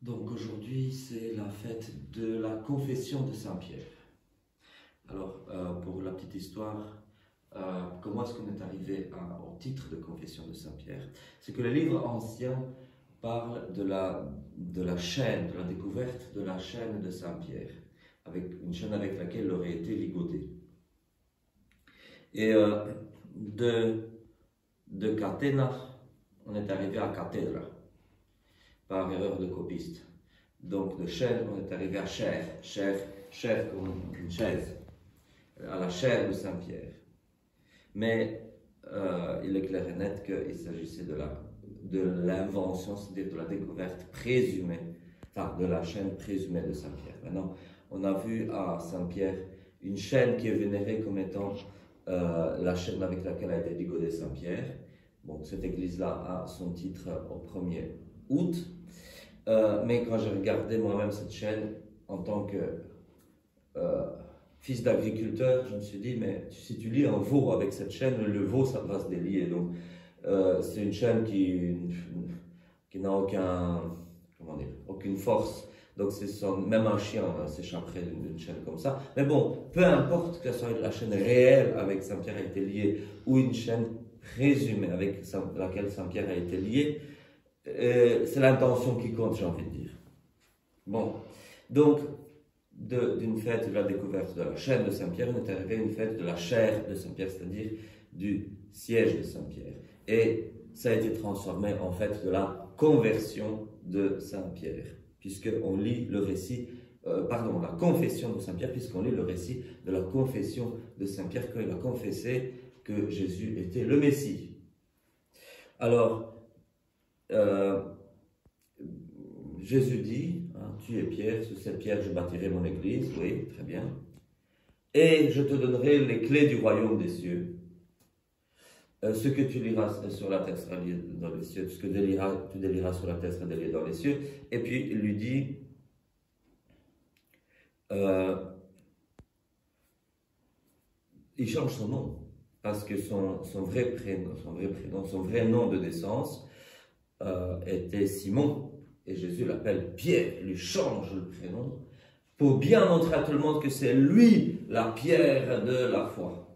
Donc aujourd'hui, c'est la fête de la confession de Saint-Pierre. Alors, pour la petite histoire, comment est-ce qu'on est arrivé au titre de confession de Saint-Pierre? C'est que les livres anciens parlent de la chaîne, de la découverte de la chaîne de Saint-Pierre, avec une chaîne avec laquelle il aurait été ligoté. Et de catena, on est arrivé à cathédra, par erreur de copiste. Donc de chair, on est arrivé à chair comme une chaise, à la chair de Saint-Pierre. Mais il est clair et net qu'il s'agissait de l'invention, c'est-à-dire de la découverte présumée, enfin de la chaîne présumée de Saint-Pierre. Maintenant, on a vu à Saint-Pierre une chaîne qui est vénérée comme étant la chaîne avec laquelle a été ligoté Saint-Pierre. Bon, cette église-là a son titre au 1er août. Mais quand j'ai regardé moi-même cette chaîne en tant que fils d'agriculteur, je me suis dit, mais si tu lis un veau avec cette chaîne, le veau, ça va se délier. Donc, c'est une chaîne qui n'a aucune force. Donc, même un chien s'échapperait d'une chaîne comme ça. Mais bon, peu importe que ce soit la chaîne réelle avec Saint-Pierre a été liée ou une chaîne présumée avec laquelle Saint-Pierre a été lié, c'est l'intention qui compte, j'ai envie de dire. Bon, donc, d'une fête de la découverte de la chaîne de Saint-Pierre, on est arrivé à une fête de la chair de Saint-Pierre, c'est-à-dire du siège de Saint-Pierre. Et ça a été transformé en fête de la conversion de Saint-Pierre, puisqu'on lit le récit, la confession de Saint-Pierre, puisqu'on lit le récit de la confession de Saint-Pierre quand il a confessé que Jésus était le Messie. Alors, Jésus dit, tu es Pierre, sur cette pierre je bâtirai mon église, oui, très bien, et je te donnerai les clés du royaume des cieux. Ce que tu liras sur la terre sera lié dans les cieux, ce que tu délieras sur la terre sera délié dans les cieux. Et puis il lui dit, il change son nom, parce que son vrai nom de naissance était Simon. Et Jésus l'appelle Pierre, il lui change le prénom pour bien montrer à tout le monde que c'est lui la pierre de la foi.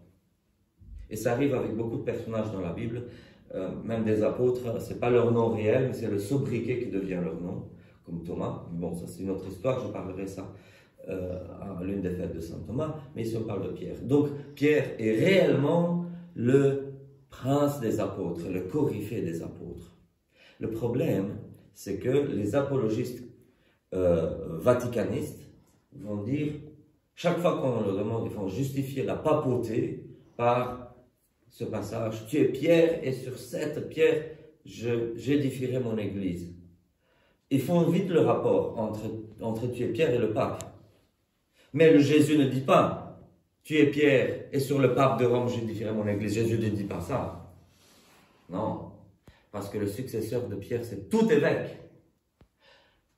Et ça arrive avec beaucoup de personnages dans la Bible, même des apôtres, c'est pas leur nom réel, mais c'est le sobriquet qui devient leur nom, comme Thomas. Bon, ça c'est une autre histoire, je parlerai ça à l'une des fêtes de Saint Thomas, mais ici on parle de Pierre. Donc Pierre est réellement le prince des apôtres, le coryphée des apôtres. Le problème, c'est que les apologistes vaticanistes vont dire, chaque fois qu'on leur demande, ils vont justifier la papauté par ce passage, tu es Pierre et sur cette pierre, j'édifierai mon église. Ils font vite le rapport entre tu es Pierre et le pape. Mais le Jésus ne dit pas, tu es Pierre et sur le pape de Rome, j'édifierai mon église. Jésus ne dit pas ça. Non. Parce que le successeur de Pierre, c'est tout évêque.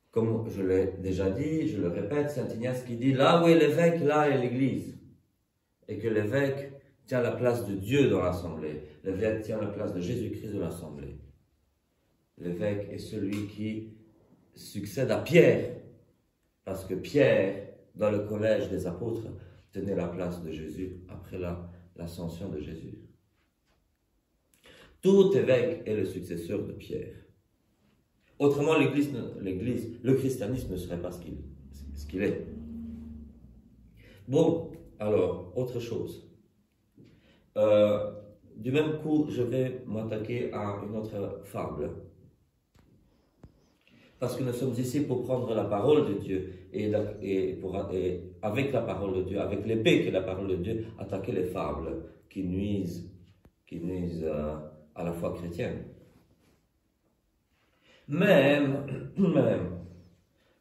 Comme je l'ai déjà dit, je le répète, saint Ignace qui dit, là où est l'évêque, là est l'église. Et que l'évêque tient la place de Dieu dans l'assemblée. L'évêque tient la place de Jésus-Christ dans l'assemblée. L'évêque est celui qui succède à Pierre. Parce que Pierre, dans le collège des apôtres, tenait la place de Jésus après l'ascension de Jésus. Tout évêque est le successeur de Pierre. Autrement, le christianisme ne serait pas ce qu'il est. Bon, alors, autre chose. Du même coup, je vais m'attaquer à une autre fable. Parce que nous sommes ici pour prendre la parole de Dieu et avec la parole de Dieu, avec l'épée qui est la parole de Dieu, attaquer les fables qui nuisent à la foi chrétienne. Même,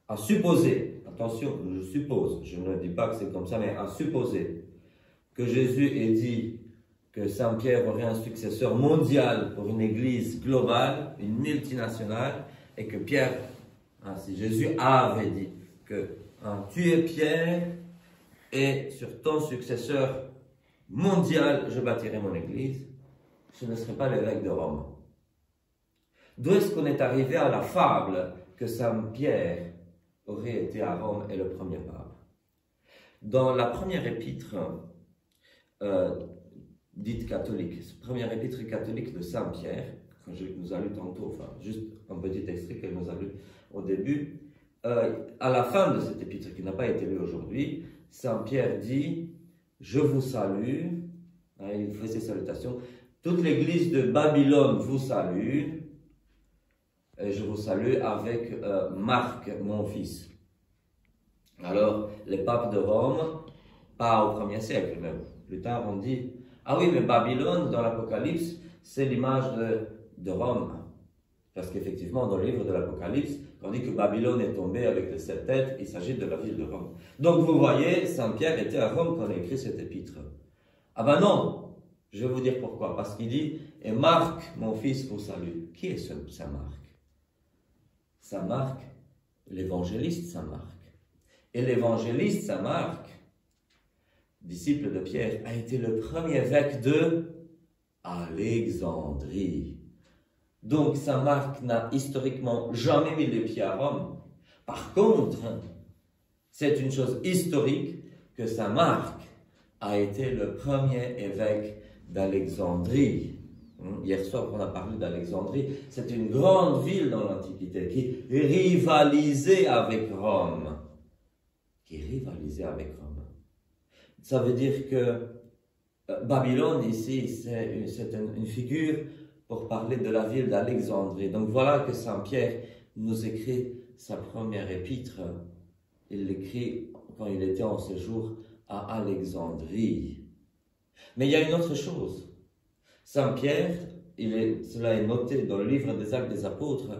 à supposer, attention, je suppose, je ne dis pas que c'est comme ça, mais à supposer que Jésus ait dit que Saint-Pierre aurait un successeur mondial pour une église globale, une multinationale, et que Pierre, si Jésus avait dit que tu es Pierre, et sur ton successeur mondial, je bâtirai mon église, ce ne serait pas l'évêque de Rome. D'où est-ce qu'on est arrivé à la fable que Saint Pierre aurait été à Rome et le premier pape. Dans la première épître dite catholique, première épître catholique de Saint Pierre, que nous a lu tantôt, enfin juste un petit extrait qu'elle nous a lu au début, à la fin de cette épître qui n'a pas été lue aujourd'hui, Saint Pierre dit « Je vous salue », il fait ses salutations, « Toute l'église de Babylone vous salue, et je vous salue avec Marc, mon fils. » Alors, les papes de Rome, pas au 1er siècle, mais plus tard, on dit « Ah oui, mais Babylone, dans l'Apocalypse, c'est l'image de Rome. » Parce qu'effectivement, dans le livre de l'Apocalypse, on dit que Babylone est tombée avec les 7 têtes, il s'agit de la ville de Rome. Donc vous voyez, Saint Pierre était à Rome quand il a écrit cette épître. Ah ben non, je vais vous dire pourquoi. Parce qu'il dit « Et Marc, mon fils, vous salue. » Qui est Saint Marc? Saint Marc, l'évangéliste Saint Marc. Et l'évangéliste Saint Marc, disciple de Pierre, a été le premier évêque de Alexandrie. Donc Saint Marc n'a historiquement jamais mis les pieds à Rome. Par contre, c'est une chose historique que Saint Marc a été le premier évêque d'Alexandrie. Hier soir, on a parlé d'Alexandrie. C'est une grande ville dans l'Antiquité qui rivalisait avec Rome. Ça veut dire que Babylone, ici, c'est une figure pour parler de la ville d'Alexandrie. Donc voilà que Saint Pierre nous écrit sa première épître. Il l'écrit quand il était en séjour à Alexandrie. Mais il y a une autre chose. Saint Pierre, cela est noté dans le livre des Actes des Apôtres,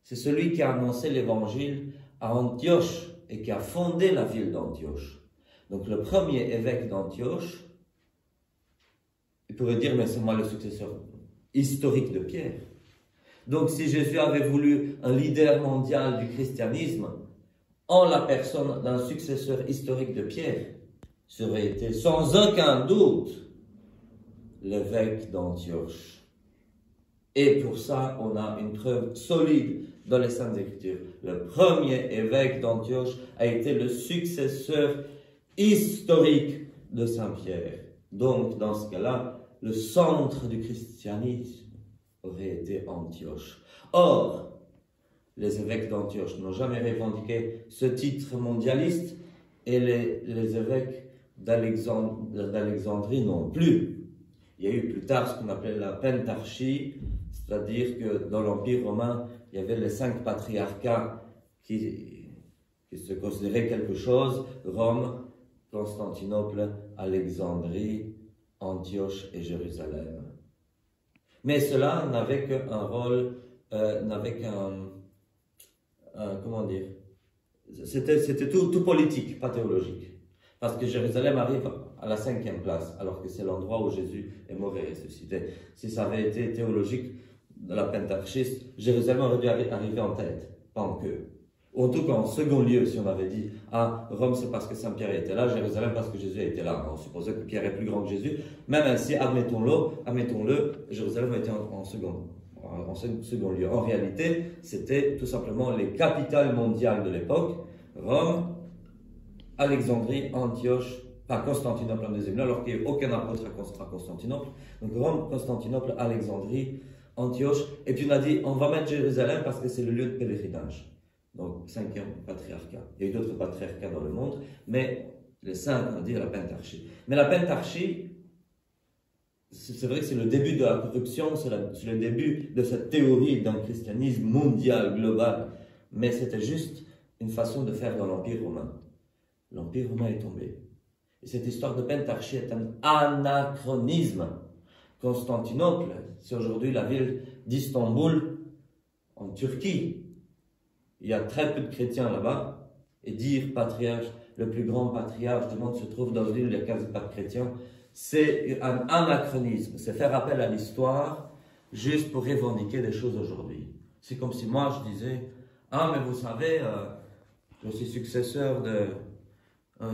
c'est celui qui a annoncé l'évangile à Antioche et qui a fondé la ville d'Antioche. Donc le premier évêque d'Antioche, il pourrait dire, mais c'est moi le successeur historique de Pierre. Donc si Jésus avait voulu un leader mondial du christianisme, en la personne d'un successeur historique de Pierre, ça aurait été sans aucun doute l'évêque d'Antioche. Et pour ça, on a une preuve solide dans les Saintes Écritures. Le premier évêque d'Antioche a été le successeur historique de Saint Pierre. Donc, dans ce cas-là, le centre du christianisme aurait été Antioche. Or, les évêques d'Antioche n'ont jamais revendiqué ce titre mondialiste et les évêques d'Alexandrie non plus. Il y a eu plus tard ce qu'on appelait la pentarchie, c'est-à-dire que dans l'Empire romain, il y avait les 5 patriarcats qui se considéraient quelque chose: Rome, Constantinople, Alexandrie, Antioche et Jérusalem. Mais cela n'avait qu'un rôle, comment dire, c'était tout politique, pas théologique. Parce que Jérusalem arrive à la 5e place, alors que c'est l'endroit où Jésus est mort et ressuscité. Si ça avait été théologique de la pentarchie, Jérusalem aurait dû arriver en tête, pas en queue. Ou en tout cas en second lieu, si on avait dit « Ah, Rome c'est parce que Saint Pierre était là, Jérusalem parce que Jésus était là ». On supposait que Pierre est plus grand que Jésus. Même ainsi, admettons-le, Jérusalem était en second lieu. En réalité, c'était tout simplement les capitales mondiales de l'époque. Rome, Alexandrie, Antioche, pas Constantinople en deuxième lieu, alors qu'il n'y a aucun apôtre à Constantinople. Donc Rome, Constantinople, Alexandrie, Antioche. Et puis on a dit, on va mettre Jérusalem parce que c'est le lieu de pèlerinage. Donc 5e patriarcat. Il y a eu d'autres patriarcats dans le monde, mais les 5, on va dire la pentarchie. Mais la pentarchie, c'est vrai que c'est le début de la corruption, c'est le début de cette théorie d'un christianisme mondial, global. Mais c'était juste une façon de faire dans l'Empire romain. L'Empire romain est tombé. Et cette histoire de pentarchie est un anachronisme. Constantinople, c'est aujourd'hui la ville d'Istanbul, en Turquie. Il y a très peu de chrétiens là-bas. Et dire patriarche, le plus grand patriarche du monde se trouve dans une ville où il n'y a quasi pas de chrétiens, c'est un anachronisme. C'est faire appel à l'histoire juste pour revendiquer des choses aujourd'hui. C'est comme si moi je disais, ah mais vous savez, je suis successeur de...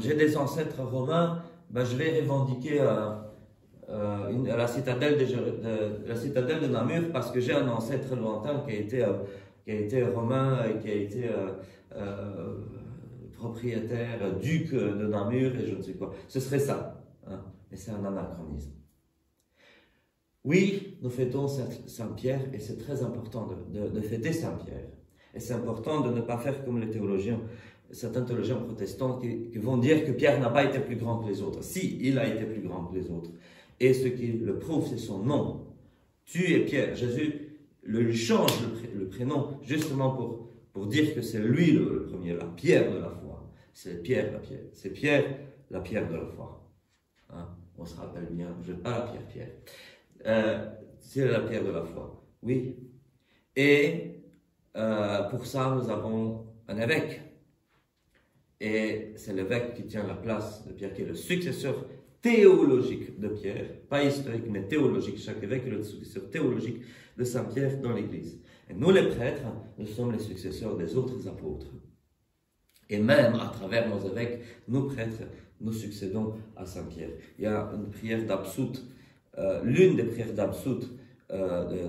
j'ai des ancêtres romains, ben je vais revendiquer la citadelle de Namur parce que j'ai un ancêtre lointain qui qui a été romain et qui a été propriétaire, duc de Namur et je ne sais quoi. Ce serait ça. Hein? Et c'est un anachronisme. Oui, nous fêtons Saint-Pierre et c'est très important de fêter Saint-Pierre. Et c'est important de ne pas faire comme les théologiens, certains théologiens protestants qui vont dire que Pierre n'a pas été plus grand que les autres. Si, il a été plus grand que les autres. Et ce qui le prouve, c'est son nom. Tu es Pierre. Jésus lui change le prénom justement pour dire que c'est lui le premier, la pierre de la foi. C'est Pierre la pierre. C'est Pierre la pierre de la foi. Hein? On se rappelle bien, pas la pierre. C'est la pierre de la foi. Oui. Et pour ça, nous avons un évêque. Et c'est l'évêque qui tient la place de Pierre, qui est le successeur théologique de Pierre, pas historique, mais théologique. Chaque évêque est le successeur théologique de Saint-Pierre dans l'Église. Et nous, les prêtres, nous sommes les successeurs des autres apôtres. Et même à travers nos évêques, nous prêtres, nous succédons à Saint-Pierre. Il y a une prière d'Absout, l'une des prières d'Absout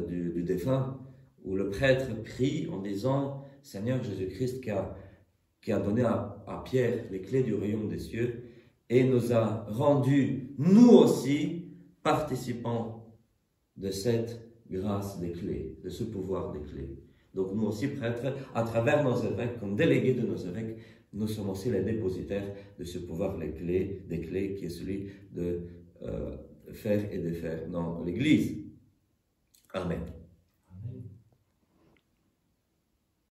du défunt, où le prêtre prie en disant « Seigneur Jésus-Christ qui a donné à Pierre les clés du royaume des cieux et nous a rendus, nous aussi, participants de cette grâce des clés, de ce pouvoir des clés. » Donc nous aussi, prêtres, à travers nos évêques, comme délégués de nos évêques, nous sommes aussi les dépositaires de ce pouvoir des clés qui est celui de faire et défaire dans l'Église. Amen.